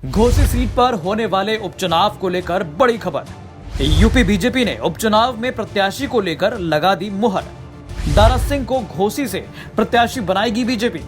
Ghosi seat पर होने वाले उपचुनाव को लेकर बड़ी खबर। यूपी बीजेपी ने उपचुनाव में प्रत्याशी को लेकर लगा दी मुहर। दारा सिंह को घोसी से प्रत्याशी बनाएगी बीजेपी।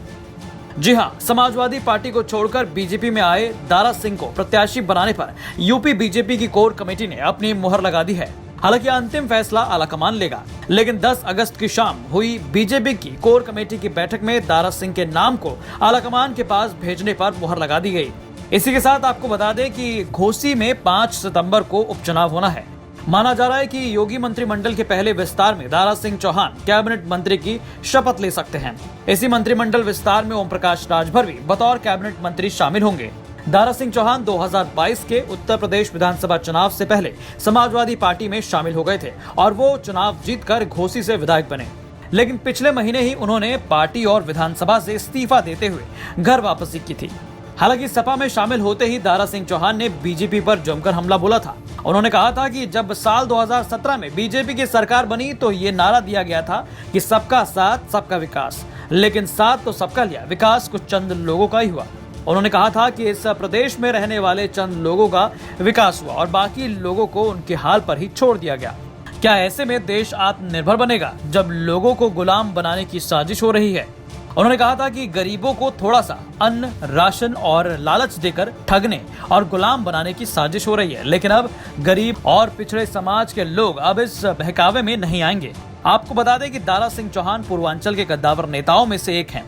जी हां, समाजवादी पार्टी को छोड़कर बीजेपी में आए दारा सिंह को प्रत्याशी बनाने पर यूपी बीजेपी की कोर कमेटी ने अपनी मुहर लगा दी है। हालांकि अंतिम फैसला आलाकमान लेगा, लेकिन 10 अगस्त की शाम हुई बीजेपी की कोर कमेटी की बैठक में दारा सिंह के नाम को आलाकमान के पास भेजने पर मुहर लगा दी गई। इसी के साथ आपको बता दें कि घोसी में 5 सितंबर को उपचुनाव होना है। माना जा रहा है कि योगी मंत्रिमंडल के पहले विस्तार में दारा सिंह चौहान कैबिनेट मंत्री की शपथ ले सकते हैं। इसी मंत्रिमंडल विस्तार में ओम प्रकाश राजभर भी बतौर कैबिनेट मंत्री शामिल होंगे। दारा सिंह चौहान 2022 के उत्तर प्रदेश विधानसभा चुनाव से पहले समाजवादी पार्टी में शामिल हो गए थे और वो चुनाव जीतकर घोसी से विधायक बने, लेकिन पिछले महीने ही उन्होंने पार्टी और विधानसभा से इस्तीफा देते हुए घर वापसी की थी। हालांकि सपा में शामिल होते ही दारा सिंह चौहान ने बीजेपी पर जमकर हमला बोला था। उन्होंने कहा था कि जब साल 2017 में बीजेपी की सरकार बनी तो ये नारा दिया गया था कि सबका साथ सबका विकास, लेकिन साथ तो सबका लिया, विकास कुछ चंद लोगों का ही हुआ। उन्होंने कहा था कि इस प्रदेश में रहने वाले चंद लोगों का विकास हुआ और बाकी लोगों को उनके हाल पर ही छोड़ दिया गया। क्या ऐसे में देश आत्मनिर्भर बनेगा जब लोगों को गुलाम बनाने की साजिश हो रही है? उन्होंने कहा था कि गरीबों को थोड़ा सा अन्न, राशन और लालच देकर ठगने और गुलाम बनाने की साजिश हो रही है, लेकिन अब गरीब और पिछड़े समाज के लोग अब इस बहकावे में नहीं आएंगे। आपको बता दें कि दारा सिंह चौहान पूर्वांचल के कद्दावर नेताओं में से एक हैं।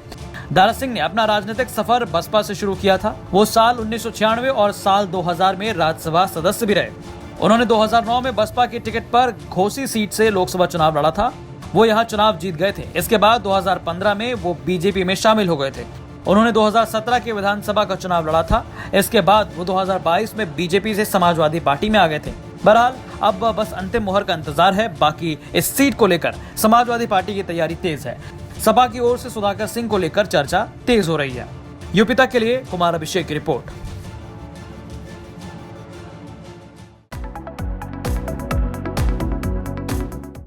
दारा सिंह ने अपना राजनीतिक सफर बसपा से शुरू किया था। वो साल 1996 और साल 2000 में राज्यसभा सदस्य भी रहे। उन्होंने 2009 में बसपा की टिकट पर घोसी सीट से लोकसभा चुनाव लड़ा था। वो यहाँ चुनाव जीत गए थे। इसके बाद 2015 में वो बीजेपी में शामिल हो गए थे। उन्होंने 2017 के विधानसभा का चुनाव लड़ा था। इसके बाद वो 2022 में बीजेपी से समाजवादी पार्टी में आ गए थे। बहरहाल अब बस अंतिम मुहर का इंतजार है। बाकी इस सीट को लेकर समाजवादी पार्टी की तैयारी तेज है। सपा की ओर से सुधाकर सिंह को लेकर चर्चा तेज हो रही है। यूपी तक के लिए कुमार अभिषेक की रिपोर्ट।